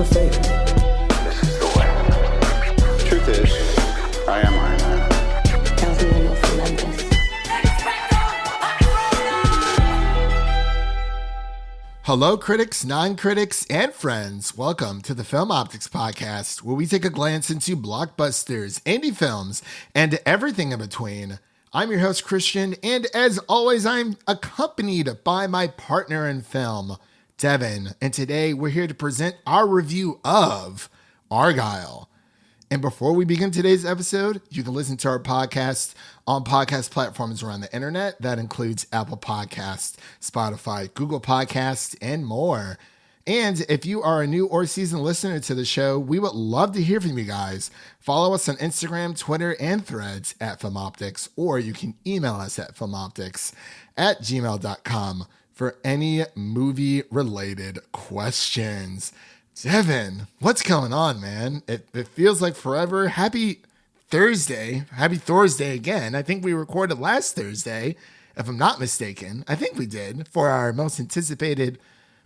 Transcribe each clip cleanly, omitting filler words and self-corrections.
a fate. This is the way. Truth is, I am Iron Man. Tells me when you'll remember this. Hello, critics, non-critics, and friends. Welcome to the Film Optics Podcast, where we take a glance into blockbusters, indie films, and everything in between. I'm your host, Christian, and as always, I'm accompanied by my partner in film, Devin. And today, we're here to present our review of Argylle. And before we begin today's episode, you can listen to our podcast on podcast platforms around the internet. That includes Apple Podcasts, Spotify, Google Podcasts, and more. And if you are a new or seasoned listener to the show, we would love to hear from you guys. Follow us on Instagram, Twitter, and Threads at FilmOptics, or you can email us at filmoptics@gmail.com for any movie-related questions. Devin, what's going on, man? It feels like forever. Happy Thursday. Happy Thursday again. I think we recorded last Thursday, if I'm not mistaken. I think we did, for our most anticipated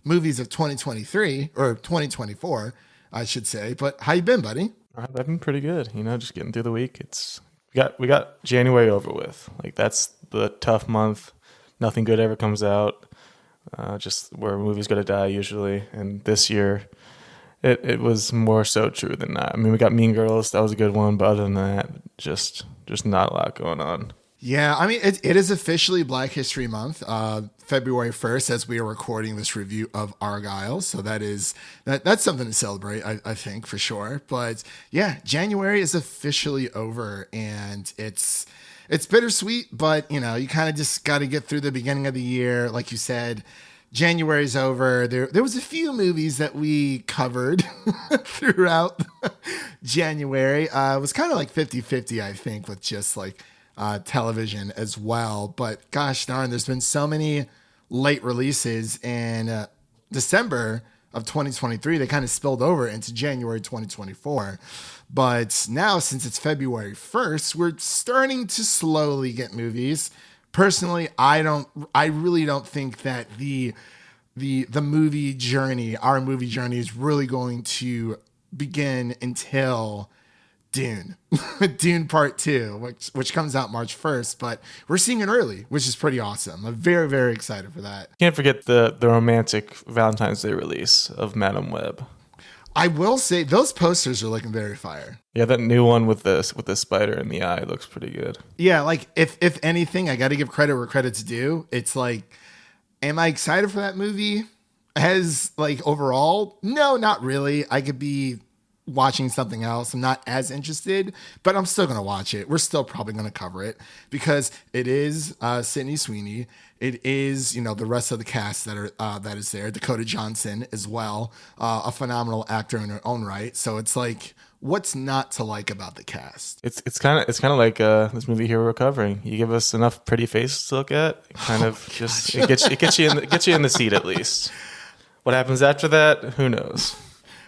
movies of 2023, or 2024, I should say. But how you been, buddy? I've been pretty good. Just getting through the week. We got January over with. Like, that's the tough month. Nothing good ever comes out. Just where a movie's gonna die usually. And this year, It was more so true than not. I mean, we got Mean Girls. That was a good one. But other than that, just not a lot going on. Yeah, I mean, it is officially Black History Month, February 1st, as we are recording this review of Argylle. So that's something to celebrate, I think, for sure. But yeah, January is officially over, and it's bittersweet, but, you kind of just got to get through the beginning of the year. Like you said, January's over. There was a few movies that we covered throughout January. It was kind of like 50-50, I think, with just like television as well. But gosh darn, there's been so many late releases in December of 2023. They kind of spilled over into January 2024. But now, since it's February 1st, we're starting to slowly get movies. Personally, I really don't think that the movie journey, our movie journey, is really going to begin until Dune, Dune Part 2, which comes out March 1st. But we're seeing it early, which is pretty awesome. I'm very, very excited for that. Can't forget the romantic Valentine's Day release of Madam Web. I will say those posters are looking very fire. Yeah, that new one with the spider in the eye looks pretty good. Yeah, like if anything, I got to give credit where credit's due. It's like, am I excited for that movie? As like overall, no, not really. I could be watching something else. I'm not as interested, but I'm still going to watch it. We're still probably going to cover it because it is Sydney Sweeney. It is, the rest of the cast that is there. Dakota Johnson as well, a phenomenal actor in her own right. So it's like, what's not to like about the cast? It's kind of like this movie here we're covering. You give us enough pretty faces to look at, it gets you in the seat at least. What happens after that? Who knows?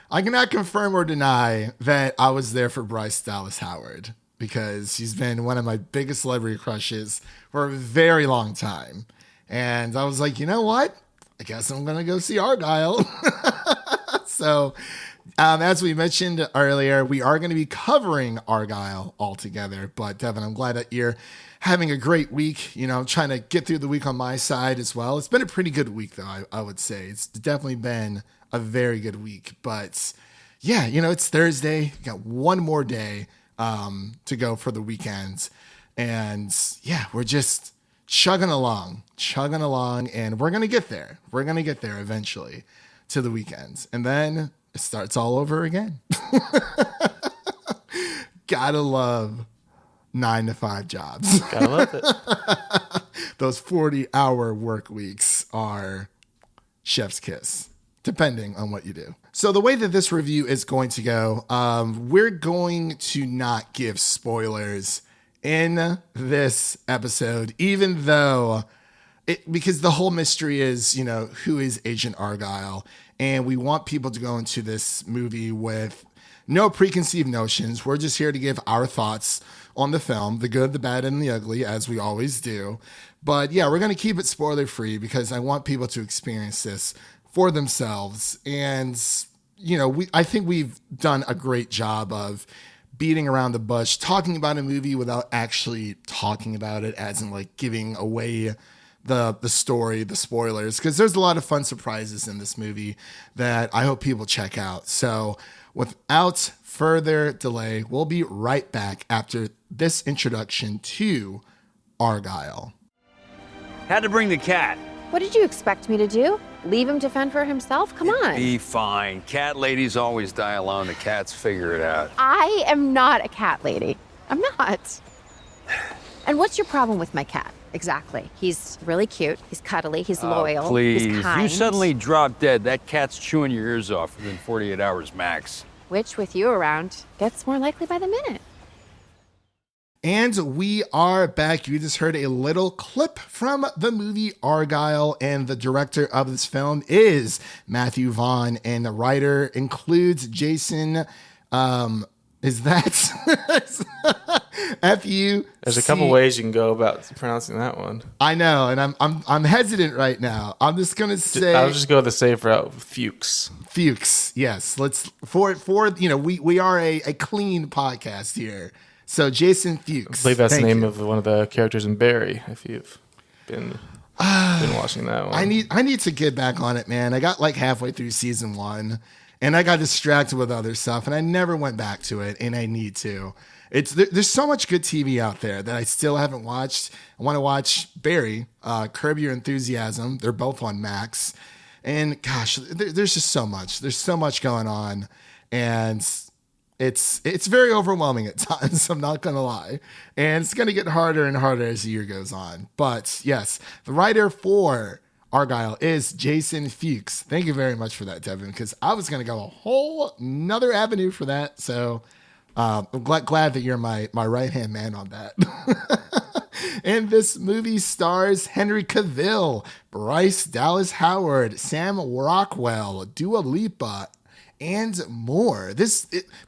I cannot confirm or deny that I was there for Bryce Dallas Howard, because she's been one of my biggest celebrity crushes for a very long time. And I was like, you know what? I guess I'm going to go see Argylle. So, as we mentioned earlier, we are going to be covering Argylle altogether. But Devin, I'm glad that you're having a great week. I'm trying to get through the week on my side as well. It's been a pretty good week, though, I would say. It's definitely been a very good week. But yeah, it's Thursday. We got one more day to go for the weekend. And yeah, we're just chugging along, and we're going to get there. We're going to get there eventually to the weekends. And then it starts all over again. Gotta love 9-to-5 jobs. Gotta love it. Those 40-hour work weeks are chef's kiss, depending on what you do. So the way that this review is going to go, we're going to not give spoilers in this episode, even though because the whole mystery is, who is Agent Argylle? And we want people to go into this movie with no preconceived notions. We're just here to give our thoughts on the film, the good, the bad, and the ugly, as we always do. But yeah, we're going to keep it spoiler free because I want people to experience this for themselves. And I think we've done a great job of beating around the bush, talking about a movie without actually talking about it, as in like giving away the story, the spoilers, because there's a lot of fun surprises in this movie that I hope people check out. So without further delay, we'll be right back after this introduction to Argylle. Had to bring the cat. What did you expect me to do? Leave him to fend for himself? Come on. Be fine. Cat ladies always die alone. The cats figure it out. I am not a cat lady. I'm not. And what's your problem with my cat? Exactly. He's really cute. He's cuddly. He's loyal. Please. He's kind. You suddenly drop dead. That cat's chewing your ears off within 48 hours max. Which, with you around, gets more likely by the minute. And we are back. You just heard a little clip from the movie Argylle, and the director of this film is Matthew Vaughn, and the writer includes Jason. Is that F-U? There's a couple ways you can go about pronouncing that one. I know, and I'm hesitant right now. I'm just gonna say I'll just go the safe route. Fuchs. Fuchs. Yes, let's for we are a clean podcast here. So Jason Fuchs. I believe that's the name of one of the characters in Barry, if you've been watching that one. I need to get back on it, man. I got like halfway through season 1 and I got distracted with other stuff and I never went back to it, and I need to. There's so much good TV out there that I still haven't watched. I want to watch Barry, Curb Your Enthusiasm. They're both on Max. And gosh, there's just so much. There's so much going on, and it's very overwhelming at times, I'm not going to lie. And it's going to get harder and harder as the year goes on. But yes, the writer for Argylle is Jason Fuchs. Thank you very much for that, Devin, because I was going to go a whole nother avenue for that. So I'm glad that you're my right-hand man on that. And this movie stars Henry Cavill, Bryce Dallas Howard, Sam Rockwell, Dua Lipa, and more.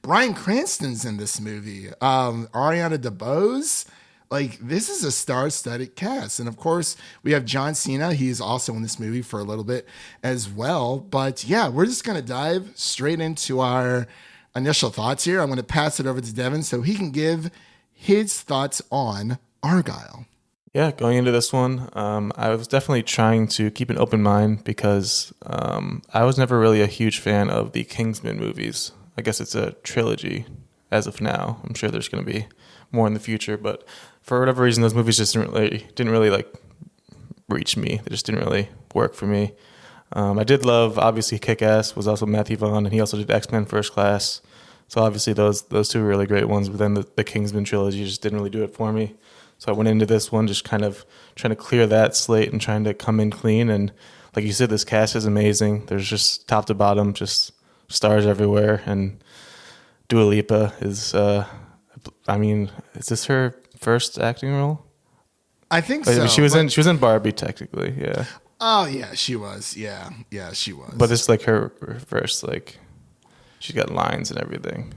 Bryan Cranston's in this movie. Ariana DeBose. Like, this is a star-studded cast. And of course, we have John Cena. He's also in this movie for a little bit as well. But yeah, we're just going to dive straight into our initial thoughts here. I'm going to pass it over to Devin so he can give his thoughts on Argylle. Yeah, going into this one, I was definitely trying to keep an open mind because I was never really a huge fan of the Kingsman movies. I guess it's a trilogy as of now. I'm sure there's going to be more in the future, but for whatever reason, those movies just didn't really like reach me. They just didn't really work for me. I did love, obviously, Kick-Ass was also Matthew Vaughn, and he also did X-Men First Class. So obviously those two were really great ones, but then the Kingsman trilogy just didn't really do it for me. So I went into this one just kind of trying to clear that slate and trying to come in clean. And like you said, this cast is amazing. There's just top to bottom, just stars everywhere. And Dua Lipa is, is this her first acting role? I think so. She was in Barbie, technically, yeah. Oh, yeah, she was. Yeah, she was. But it's like her first, like, she's got lines and everything.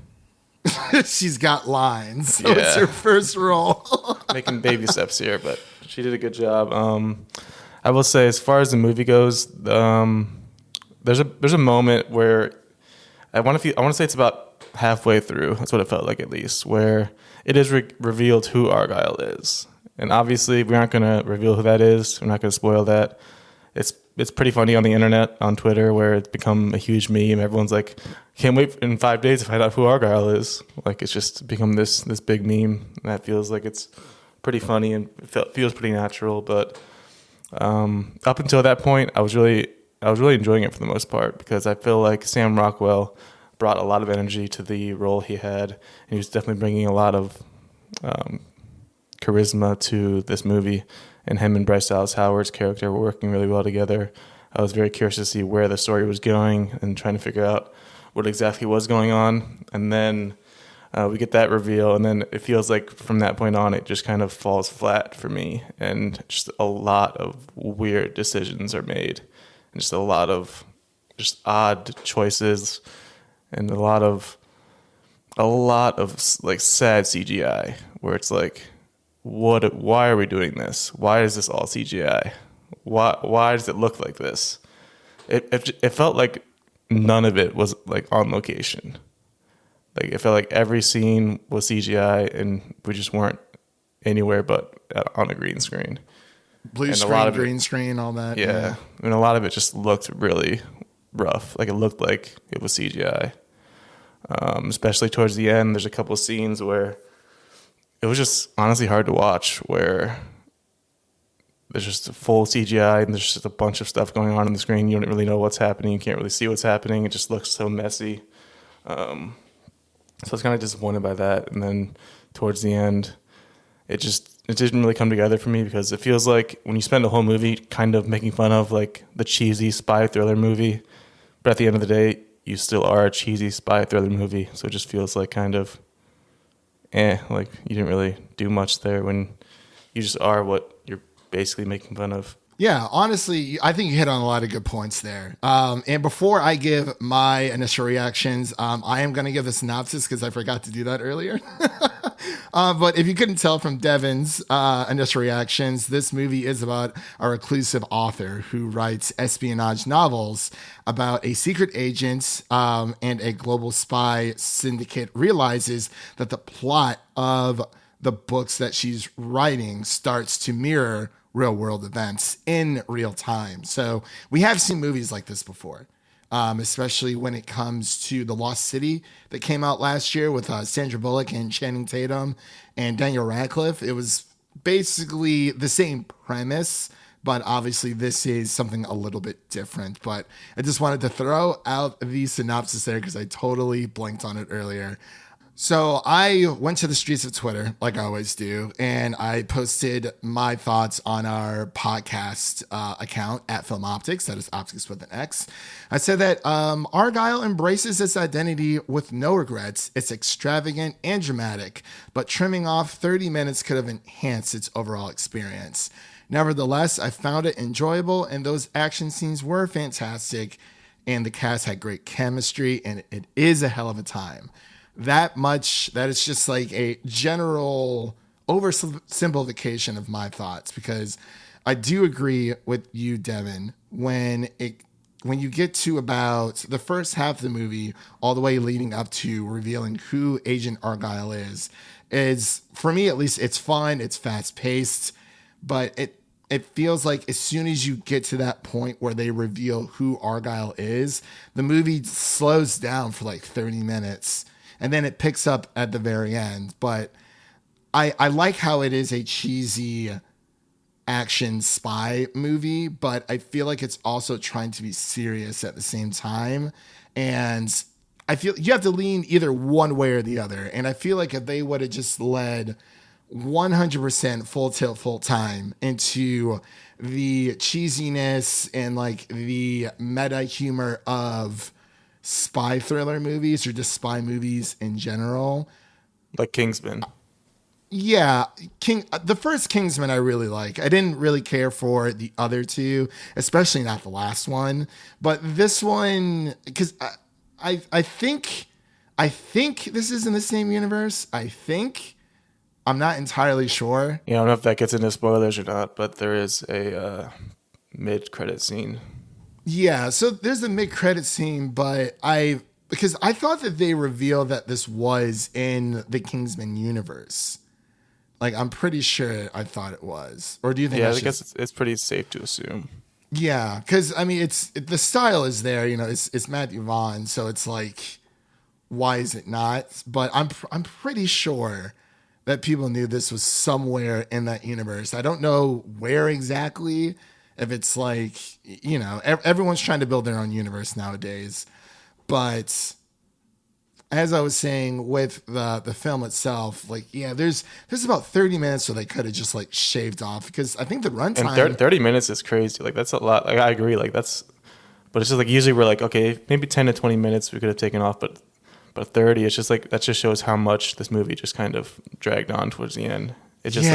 She's got lines. So yeah. It's her first role. Making baby steps here, but she did a good job. I will say, as far as the movie goes, there's a moment where I want to say it's about halfway through. That's what it felt like, at least, where it is revealed who Argylle is. And obviously, we aren't going to reveal who that is. We're not going to spoil that. It's pretty funny on the internet, on Twitter, where it's become a huge meme. Everyone's like, can't wait in 5 days to find out who Argylle is. Like, it's just become this big meme. That feels like it's pretty funny and feels pretty natural. But up until that point, I was really enjoying it for the most part, because I feel like Sam Rockwell brought a lot of energy to the role he had, and he was definitely bringing a lot of charisma to this movie. And him and Bryce Dallas Howard's character were working really well together. I was very curious to see where the story was going and trying to figure out what exactly was going on. And then we get that reveal, and then it feels like from that point on, it just kind of falls flat for me. And just a lot of weird decisions are made, and just a lot of just odd choices, and a lot of like sad CGI, where it's like, why are we doing this? Why is this all CGI? Why does it look like this? It felt like none of it was like on location. Like it felt like every scene was CGI, and we just weren't anywhere but on a green screen. Blue And screen, green screen, all that. Yeah, and a lot of it just looked really rough. Like it looked like it was CGI. Especially towards the end, there's a couple of scenes where it was just honestly hard to watch, where there's just a full CGI and there's just a bunch of stuff going on the screen. You don't really know what's happening. You can't really see what's happening. It just looks so messy. So I was kind of disappointed by that. And then towards the end, it didn't really come together for me, because it feels like when you spend a whole movie kind of making fun of like the cheesy spy thriller movie, but at the end of the day, you still are a cheesy spy thriller movie. So it just feels like kind of, like you didn't really do much there when you just are what you're basically making fun of. Yeah, honestly, I think you hit on a lot of good points there. And before I give my initial reactions, I am going to give a synopsis because I forgot to do that earlier. But if you couldn't tell from Devin's initial reactions, this movie is about a reclusive author who writes espionage novels about a secret agent and a global spy syndicate realizes that the plot of the books that she's writing starts to mirror real world events in real time. So we have seen movies like this before, especially when it comes to The Lost City that came out last year with Sandra Bullock and Channing Tatum and Daniel Radcliffe. It was basically the same premise, but obviously this is something a little bit different. But I just wanted to throw out the synopsis there because I totally blanked on it earlier. So I went to the streets of Twitter, like I always do, and I posted my thoughts on our podcast account at Film Optics. That is Optics with an X. I said that Argylle embraces its identity with no regrets. It's extravagant and dramatic, but trimming off 30 minutes could have enhanced its overall experience. Nevertheless, I found it enjoyable, and those action scenes were fantastic, and the cast had great chemistry, and it is a hell of a time. That is just like a general oversimplification of my thoughts, because I do agree with you, Devin, when you get to about the first half of the movie, all the way leading up to revealing who Agent Argylle is for me at least, it's fun, it's fast paced, but it feels like as soon as you get to that point where they reveal who Argylle is, the movie slows down for like 30 minutes. And then it picks up at the very end. But I like how it is a cheesy action spy movie, but I feel like it's also trying to be serious at the same time. And I feel you have to lean either one way or the other. And I feel like if they would have just led 100% full tilt, full time into the cheesiness and like the meta humor of spy thriller movies or just spy movies in general, like Kingsman. Yeah, the first Kingsman I really like. I didn't really care for the other two, especially not the last one. But this one, because I think this is in the same universe. I'm not entirely sure. Yeah, I don't know if that gets into spoilers or not, but there is a mid-credit scene. Yeah, so there's a mid-credit scene, but because I thought that they revealed that this was in the Kingsman universe. Like, I'm pretty sure I thought it was. Or do you think? Yeah, I guess it's pretty safe to assume. Yeah, because I mean, the style is there. You know, it's Matthew Vaughn, so it's like, why is it not? But I'm pretty sure that people knew this was somewhere in that universe. I don't know where exactly. If it's like, you know, everyone's trying to build their own universe nowadays. But as I was saying with the film itself, like, yeah, there's about 30 minutes where they could have just like shaved off, because I think the runtime. And 30 minutes is crazy. Like, that's a lot. Like, I agree. Like, but it's just like usually we're like, okay, maybe 10 to 20 minutes we could have taken off, but 30, it's just like, that just shows how much this movie just kind of dragged on towards the end. It just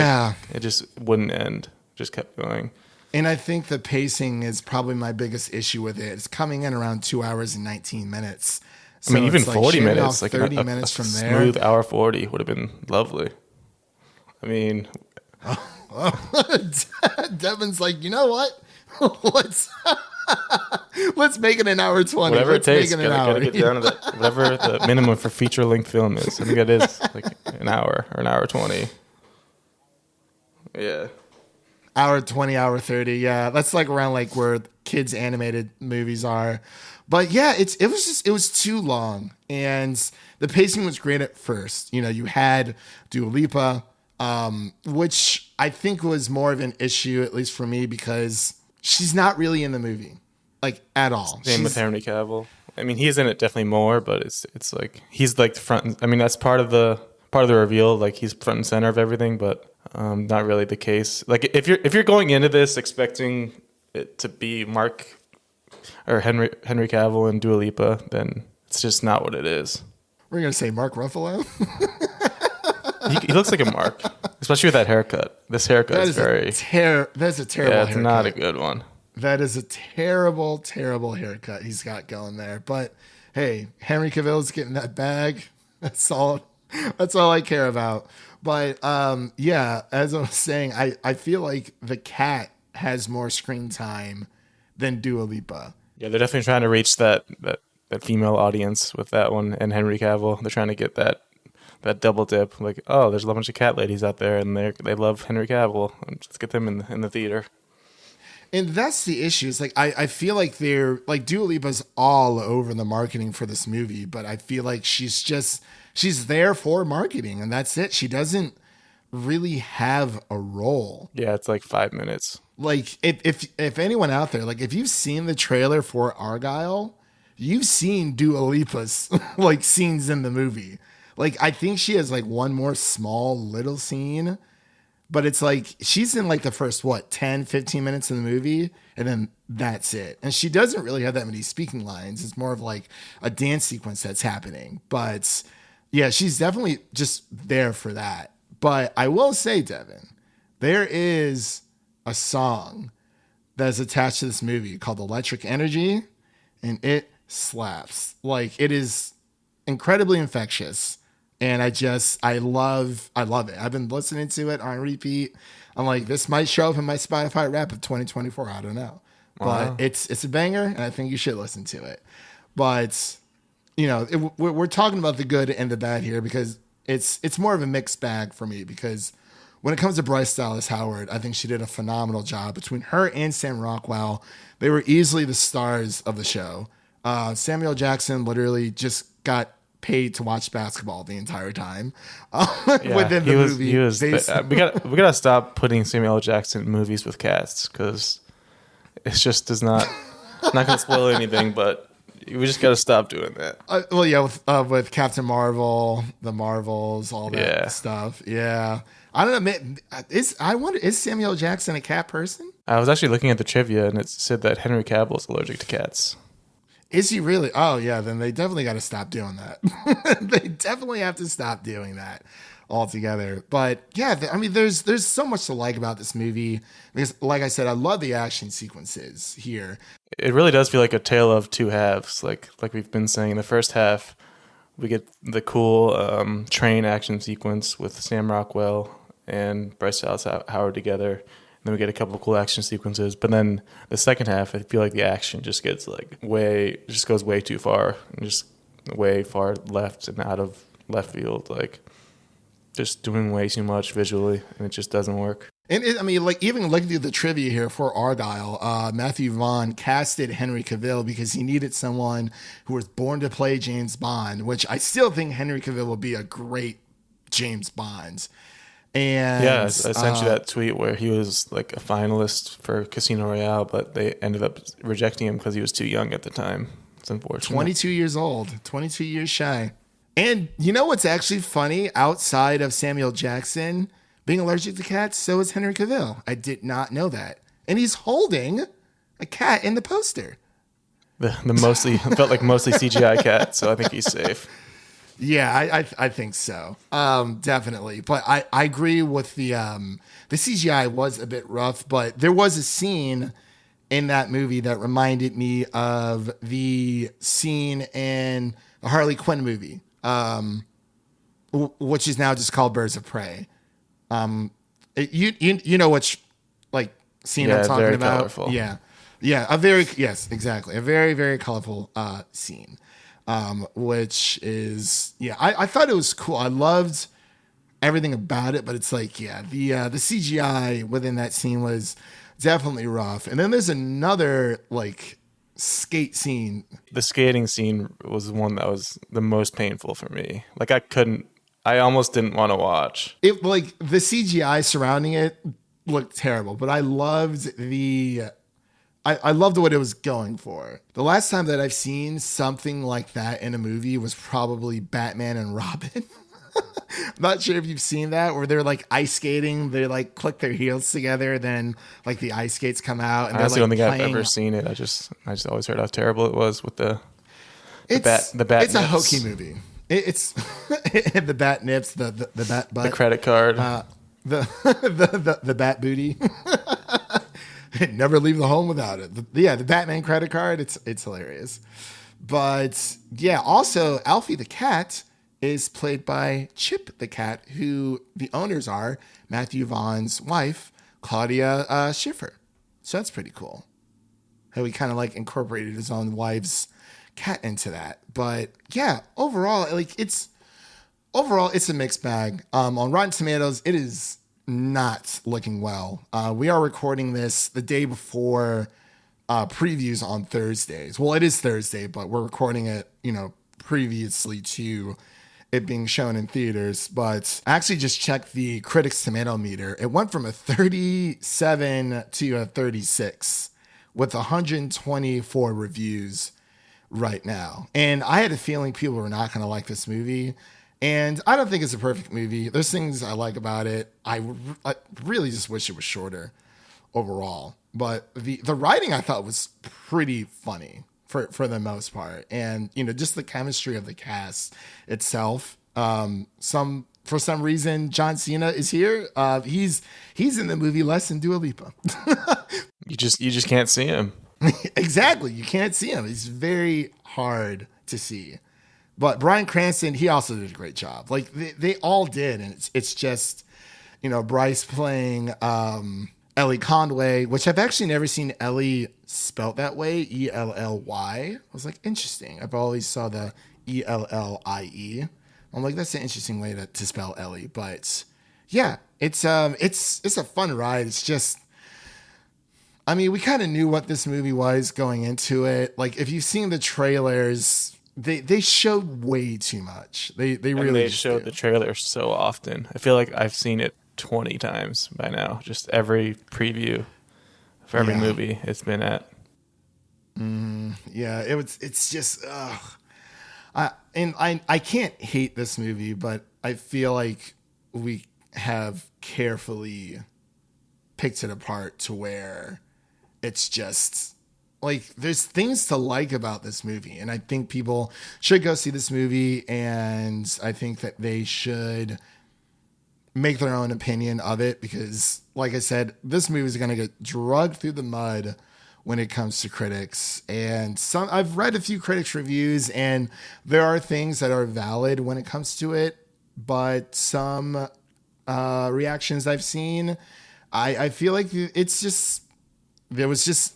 it just wouldn't end. Just kept going. And I think the pacing is probably my biggest issue with it. It's coming in around 2 hours and 19 minutes. So I mean, even 40 minutes, like 30 minutes from there. Smooth hour 40 would have been lovely. I mean, Devin's like, you know what? Let's make it an hour 20. Whatever Let's it takes, make it an hour. gotta get down to that. Whatever the minimum for feature length film is. I think that is like an hour or an hour 20. Yeah. Hour 20, hour 30. Yeah, that's like around like where kids animated movies are. But yeah, it was too long, and the pacing was great at first. You know, you had Dua Lipa, which I think was more of an issue, at least for me, because she's not really in the movie, like at all. Same with Henry Cavill. I mean, he's in it definitely more, but it's like he's like the front. I mean, that's part of the reveal. Like he's front and center of everything, but not really the case. Like if you're going into this expecting it to be Mark or Henry Cavill and Dua Lipa, then it's just not what it is. We're gonna say Mark Ruffalo. He looks like a Mark, especially with that haircut. This haircut is very. That's a terrible Yeah, it's haircut. not a good one. That is a terrible, terrible haircut he's got going there. But hey, Henry Cavill's getting that bag. That's all I care about. But yeah, as I was saying, I feel like the cat has more screen time than Dua Lipa. Yeah, they're definitely trying to reach that female audience with that one, and Henry Cavill. They're trying to get that double dip. Like, oh, there's a bunch of cat ladies out there, and they love Henry Cavill. Let's get them in the theater. And that's the issue. It's like I feel like they're like Dua Lipa's all over the marketing for this movie, but I feel like she's there for marketing, and that's it. She doesn't really have a role. Yeah, it's like 5 minutes. Like if anyone out there, like if you've seen the trailer for Argylle, you've seen Dua Lipa's like scenes in the movie. Like I think she has like one more small little scene, but it's like she's in like the first 10, 15 minutes of the movie, and then that's it. And she doesn't really have that many speaking lines. It's more of like a dance sequence that's happening. But yeah, she's definitely just there for that. But I will say, Devin, there is a song that's attached to this movie called Electric Energy, and it slaps. Like it is incredibly infectious, and I love it. I've been listening to it on repeat. I'm like, this might show up in my Spotify rap of 2024. I don't know, but it's a banger, and I think you should listen to it. But you know, we're talking about the good and the bad here because it's more of a mixed bag for me, because when it comes to Bryce Dallas Howard, I think she did a phenomenal job. Between her and Sam Rockwell, they were easily the stars of the show. Samuel Jackson literally just got paid to watch basketball the entire time within the movie. We gotta stop putting Samuel L. Jackson in movies with cats, because it just does not gonna spoil anything, but we just gotta stop doing that. Well, yeah, with Captain Marvel, the Marvels, all that stuff. Yeah. I don't know. Is Samuel Jackson a cat person? I was actually looking at the trivia, and it said that Henry Cavill is allergic to cats. Is he really? Oh, yeah. Then they definitely got to stop doing that. They definitely have to stop doing that altogether. But yeah, I mean, there's so much to like about this movie, because, like I said, I love the action sequences here. It really does feel like a tale of two halves. Like we've been saying, in the first half, we get the cool train action sequence with Sam Rockwell and Bryce Dallas Howard together. And then we get a couple of cool action sequences. But then the second half, I feel like the action just gets goes way too far, and just way far left and out of left field. Like just doing way too much visually, and it just doesn't work. And I mean, like even looking through the trivia here for Argylle, Matthew Vaughn casted Henry Cavill because he needed someone who was born to play James Bond, which I still think Henry Cavill will be a great James Bond. And yeah, I sent you that tweet where he was like a finalist for Casino Royale, but they ended up rejecting him because he was too young at the time. It's unfortunate. 22 years old, 22 years shy. And you know what's actually funny? Outside of Samuel Jackson being allergic to cats, so is Henry Cavill. I did not know that. And he's holding a cat in the poster. The mostly felt like mostly CGI cat, so I think he's safe. Yeah, I think so. Definitely. But I agree with the CGI was a bit rough, but there was a scene in that movie that reminded me of the scene in a Harley Quinn movie, which is now just called Birds of Prey. You know which like scene I'm talking about? Colorful. Yeah. Yeah, yes, exactly. A very, very colorful scene. Which is, yeah, I thought it was cool. I loved everything about it, but it's like, yeah, the CGI within that scene was definitely rough. And then there's another like skate scene. The skating scene was the one that was the most painful for me. Like I almost didn't want to watch. It like the CGI surrounding it looked terrible, but I loved I loved what it was going for. The last time that I've seen something like that in a movie was probably Batman and Robin. I'm not sure if you've seen that, where they're like ice skating, they like click their heels together, then like the ice skates come out. And I honestly like don't think I've ever seen it. I just always heard how terrible it was with the bat. It's nips. a hokey movie. It's the bat nips, the bat butt, the credit card, the bat booty. Never leave the home without it. The Batman credit card. It's hilarious. But yeah, also Alfie the cat is played by Chip the cat, who the owners are Matthew Vaughn's wife, Claudia Schiffer. So that's pretty cool. How he kind of like incorporated his own wife's cat into that. But yeah, overall it's a mixed bag. On Rotten Tomatoes, it is not looking well. We are recording this the day before previews on Thursdays. Well, it is Thursday, but we're recording it, previously to it being shown in theaters. But I actually just checked the critics' tomato meter. It went from a 37 to a 36 with 124 reviews right now. And I had a feeling people were not going to like this movie. And I don't think it's a perfect movie. There's things I like about it. I really just wish it was shorter overall. But the writing I thought was pretty funny for the most part. And, just the chemistry of the cast itself. For some reason, John Cena is here. He's in the movie less than Dua Lipa. you just can't see him. Exactly. You can't see him. He's very hard to see. But Bryan Cranston, he also did a great job. Like they all did, and it's just, Bryce playing Elly Conway, which I've actually never seen Elly spelt that way, Elly. I was like, interesting. I've always saw the Ellie. I'm like, that's an interesting way to spell Elly. But yeah, it's a fun ride. It's just, we kind of knew what this movie was going into it. Like if you've seen the trailers, They showed way too much. They showed the trailer so often. I feel like I've seen it 20 times by now. Just every preview for every movie it's been at. Yeah, it's just I can't hate this movie, but I feel like we have carefully picked it apart to where it's just like there's things to like about this movie, and I think people should go see this movie, and I think that they should make their own opinion of it because, like I said, this movie is going to get dragged through the mud when it comes to critics. And I've read a few critics' reviews, and there are things that are valid when it comes to it, but some reactions I've seen, I feel like it's just there was just.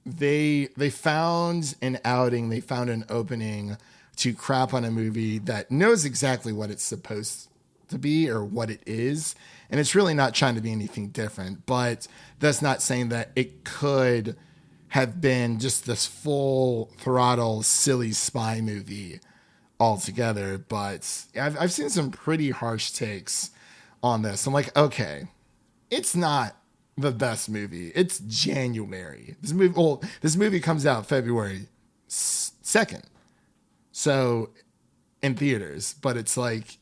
They found an outing, they found an opening to crap on a movie that knows exactly what it's supposed to be or what it is. And it's really not trying to be anything different, but that's not saying that it could have been just this full throttle, silly spy movie altogether. But I've seen some pretty harsh takes on this. I'm like, okay, it's not the best movie. It's January. This movie comes out February 2nd. So in theaters, but it's like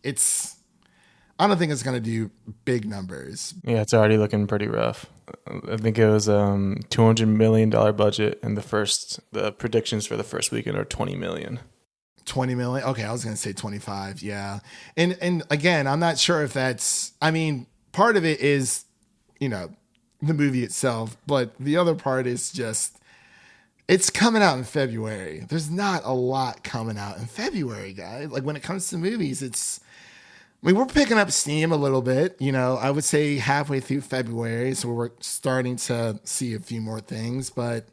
I don't think it's going to do big numbers. Yeah, it's already looking pretty rough. I think it was $200 million budget, and the predictions for the first weekend are $20 million. 20 million? Okay, I was going to say 25. Yeah. And again, I'm not sure if that's, part of it is, the movie itself, but the other part is just it's coming out in February. There's not a lot coming out in February, guys. Like when it comes to movies, we're picking up steam a little bit, I would say halfway through February, so we're starting to see a few more things, but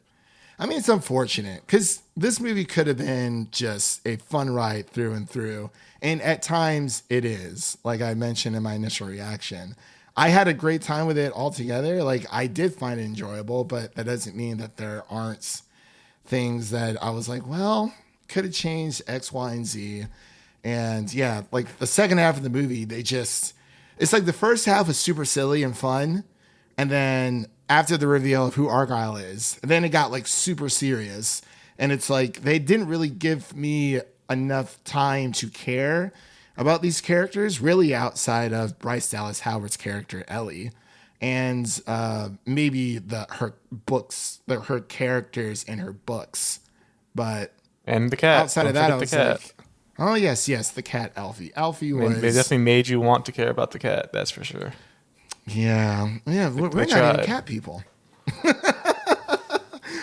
I mean, it's unfortunate because this movie could have been just a fun ride through and through. And at times it is, like I mentioned in my initial reaction. I had a great time with it altogether. Like, I did find it enjoyable, but that doesn't mean that there aren't things that I was like, well, could have changed X, Y, and Z. And yeah, like the second half of the movie, it's like the first half was super silly and fun. And then after the reveal of who Argylle is, then it got like super serious. And it's like, they didn't really give me enough time to care about these characters, really outside of Bryce Dallas Howard's character, Elly. And maybe her characters in her books. But and the cat. Outside of that, I was like, oh, yes, the cat, Alfie. Alfie was... They definitely made you want to care about the cat, that's for sure. Yeah, we're not even cat people.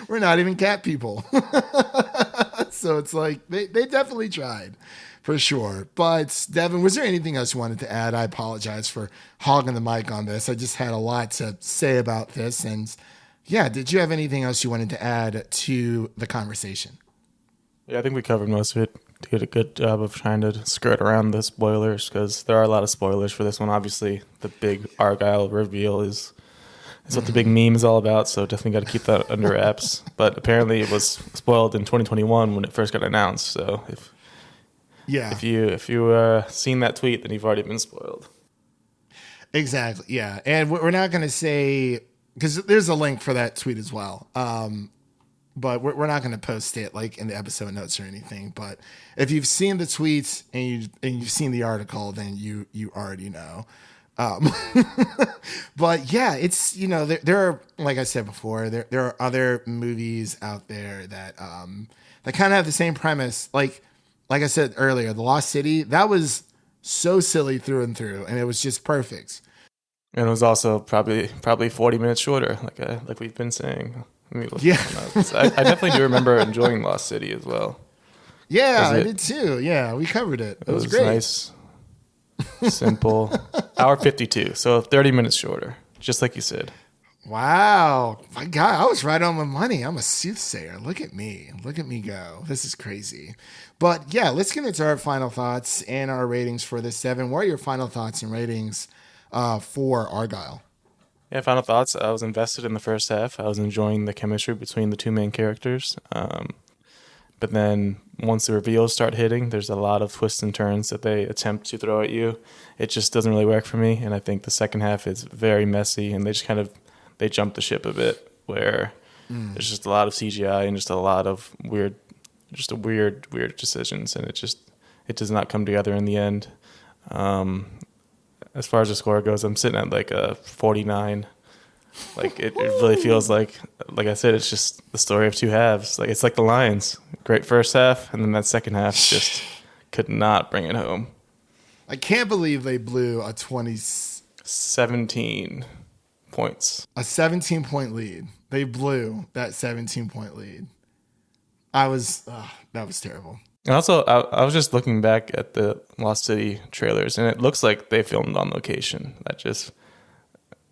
We're not even cat people. So it's like, they definitely tried, for sure. But, Devin, was there anything else you wanted to add? I apologize for hogging the mic on this. I just had a lot to say about this. And, yeah, did you have anything else you wanted to add to the conversation? Yeah, I think we covered most of it. Did a good job of trying to skirt around the spoilers because there are a lot of spoilers for this one. Obviously, the big Argylle reveal is what the big meme is all about, so definitely got to keep that under wraps. But apparently, it was spoiled in 2021 when it first got announced. So if you seen that tweet, then you've already been spoiled. Exactly. Yeah, and we're not going to say because there's a link for that tweet as well. But we're not going to post it like in the episode notes or anything. But if you've seen the tweets and you've seen the article, then you already know. But yeah, it's, there are, like I said before, there are other movies out there that kind of have the same premise. Like I said earlier, The Lost City, that was so silly through and through, and it was just perfect. And it was also probably 40 minutes shorter, like we've been saying. Yeah, I definitely do remember enjoying Lost City as well. Yeah, I did too. Yeah, we covered it. It was great. Nice, simple. Hour 52, so 30 minutes shorter, just like you said. Wow, my God, I was right on my money. I'm a soothsayer. Look at me go. This is crazy. But yeah, let's get into our final thoughts and our ratings for this, Devin. What are your final thoughts and ratings for Argylle? Yeah, final thoughts. I was invested in the first half. I was enjoying the chemistry between the two main characters. But then once the reveals start hitting, there's a lot of twists and turns that they attempt to throw at you. It just doesn't really work for me. And I think the second half is very messy, and they jump the ship a bit where there's just a lot of CGI and just a lot of weird decisions. And it does not come together in the end. As far as the score goes, I'm sitting at like a 49. Like it really feels like I said, it's just the story of two halves. Like it's like the Lions, great first half, and then that second half just could not bring it home. I can't believe they blew a 17 points. A 17-point lead. They blew that 17-point lead. That was terrible. And also, I was just looking back at the Lost City trailers, and it looks like they filmed on location.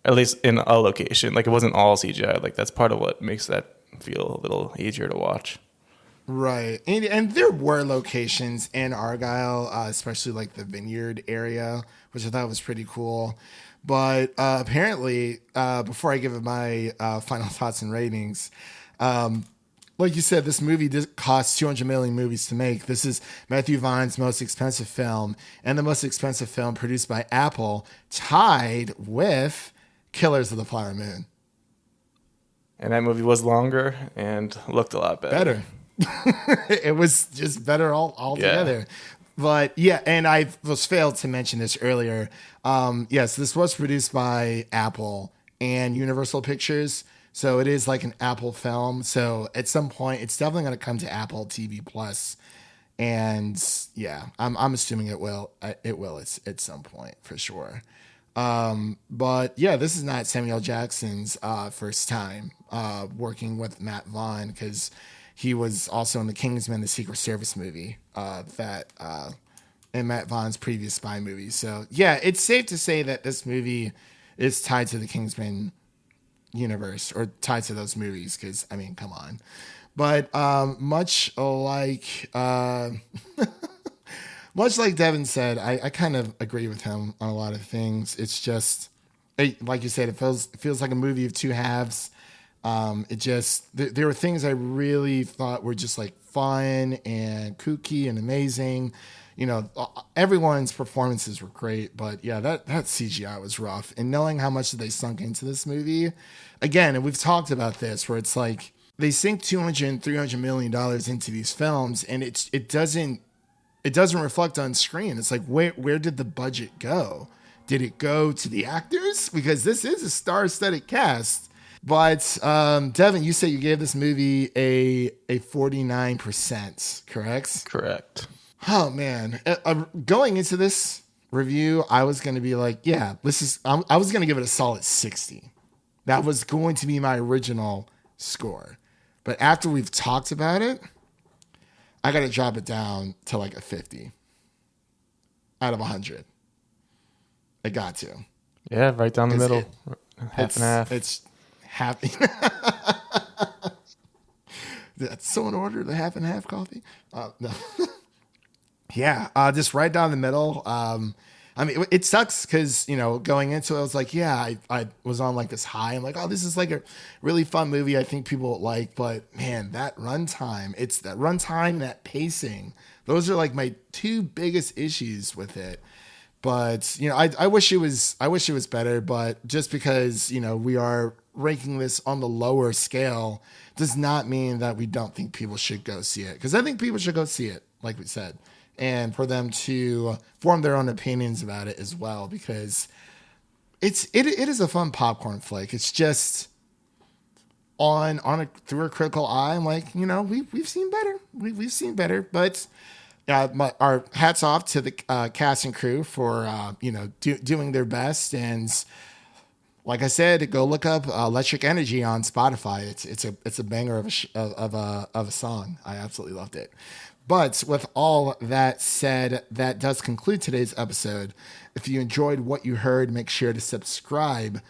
At least in a location. Like, it wasn't all CGI. Like, that's part of what makes that feel a little easier to watch. Right. And there were locations in Argylle, especially like the vineyard area, which I thought was pretty cool. But apparently, before I give it my final thoughts and ratings, like you said, this movie cost $200 million movies to make. This is Matthew Vaughn's most expensive film and the most expensive film produced by Apple, tied with Killers of the Flower Moon. And that movie was longer and looked a lot better. It was just better altogether. Yeah. But yeah, and I was failed to mention this earlier. Yes, this was produced by Apple and Universal Pictures. So it is like an Apple film. So at some point, it's definitely going to come to Apple TV Plus, and yeah, I'm assuming it will. It will at some point for sure. But yeah, this is not Samuel Jackson's first time working with Matt Vaughn, because he was also in the Kingsman: The Secret Service movie in Matt Vaughn's previous spy movie. So yeah, it's safe to say that this movie is tied to the Kingsman universe or tied to those movies. Because I mean, come on. But much like Devin said, I kind of agree with him on a lot of things. It's just, like you said, it feels like a movie of two halves. There were things I really thought were just like fun and kooky and amazing. You know, everyone's performances were great, but yeah, that CGI was rough. And knowing how much they sunk into this movie, again, and we've talked about this, where it's like they sink $200 and $300 million into these films, and it doesn't reflect on screen. It's like, where did the budget go? Did it go to the actors? Because this is a star-studded cast. But Devin, you said you gave this movie a 49%, correct? Correct. Oh man, going into this review, I was going to be like, yeah, I was going to give it a solid 60. That was going to be my original score. But after we've talked about it, I got to drop it down to like a 50 out of 100. I got to. Yeah, right down the middle. Half and half. It's happy. Did someone order the half and half coffee? No. Yeah, just right down the middle. I mean, it sucks because, you know, going into it, I was like, yeah, I was on like this high. I'm like, oh, this is like a really fun movie I think people will like. But man, that runtime, that pacing, those are like my two biggest issues with it. But, you know, I wish it was better. But just because, you know, we are ranking this on the lower scale does not mean that we don't think people should go see it. Because I think people should go see it, like we said. And for them to form their own opinions about it as well, because it is a fun popcorn flick. It's just through a critical eye. I'm like, you know, we've seen better. We've seen better, but our hats off to the cast and crew for doing their best. And like I said, go look up Electric Energy on Spotify. It's a banger of a song. I absolutely loved it. But with all that said, that does conclude today's episode. If you enjoyed what you heard, make sure to subscribe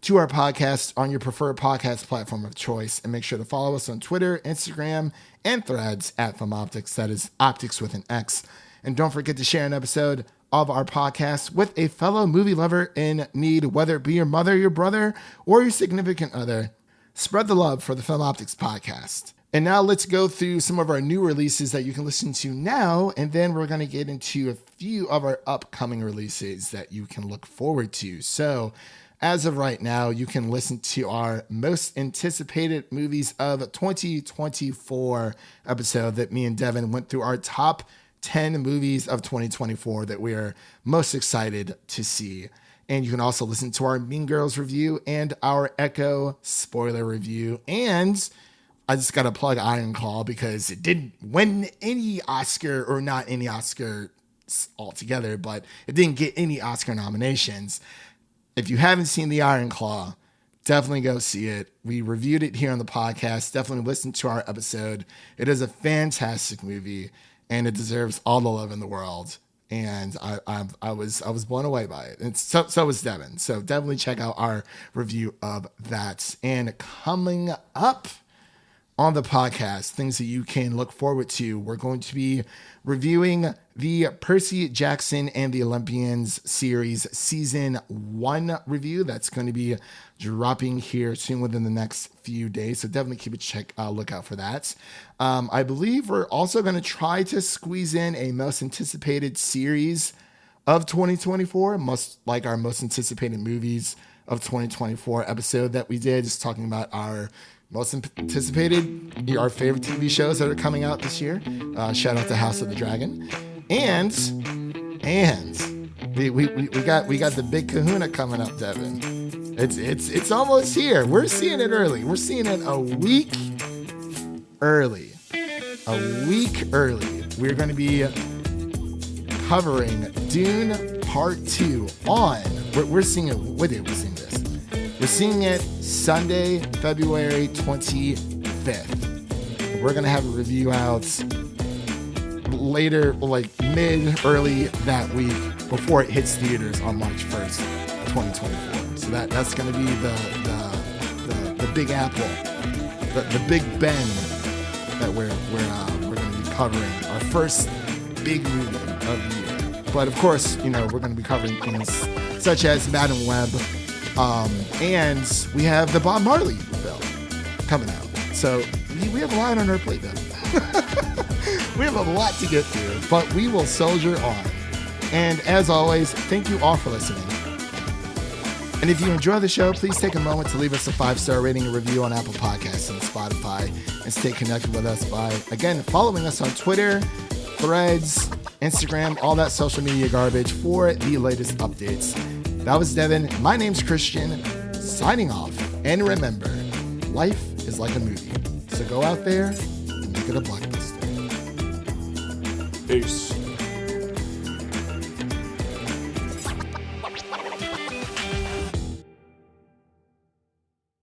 to our podcast on your preferred podcast platform of choice. And make sure to follow us on Twitter, Instagram, and Threads at FilmOptics. That is Optics with an X. And don't forget to share an episode of our podcast with a fellow movie lover in need, whether it be your mother, your brother, or your significant other. Spread the love for the Film Optics podcast. And now let's go through some of our new releases that you can listen to now, and then we're going to get into a few of our upcoming releases that you can look forward to. So, as of right now, you can listen to our most anticipated movies of 2024 episode that me and Devin went through our top 10 movies of 2024 that we are most excited to see. And you can also listen to our Mean Girls review and our Echo spoiler review. And I just got to plug Iron Claw because it didn't win any Oscar, or not any Oscar altogether, but it didn't get any Oscar nominations. If you haven't seen the Iron Claw, definitely go see it. We reviewed it here on the podcast. Definitely listen to our episode. It is a fantastic movie, and it deserves all the love in the world. And I was blown away by it. And so was Devin. So definitely check out our review of that. And coming up on the podcast, things that you can look forward to, we're going to be reviewing the Percy Jackson and the Olympians series season 1 review. That's going to be dropping here soon within the next few days. So definitely keep a lookout for that. I believe we're also going to try to squeeze in a most anticipated series of 2024, our most anticipated movies of 2024 episode that we did, just talking about our most anticipated, our favorite TV shows that are coming out this year. Shout out to House of the Dragon. And we got the big kahuna coming up, Devin. It's almost here. We're seeing it early. We're seeing it a week early. We're going to be covering Dune Part 2 on. We're seeing it. What day are we seeing this? We're seeing it Sunday, February 25th. We're going to have a review out later, like early that week before it hits theaters on March 1st, 2024. So that's going to be the Big Apple, the Big Ben that we're going to be covering. Our first big movie of the year. But of course, we're going to be covering things such as Madam Web, and we have the Bob Marley film coming out. So we have a lot on our plate, Devin. We have a lot to get through, but we will soldier on. And as always, thank you all for listening. And if you enjoy the show, please take a moment to leave us a 5-star rating and review on Apple Podcasts and Spotify, and stay connected with us by, again, following us on Twitter, Threads, Instagram, all that social media garbage for the latest updates. That was Devin. My name's Christian, signing off. And remember, life is like a movie. So go out there and make it a blockbuster. Peace.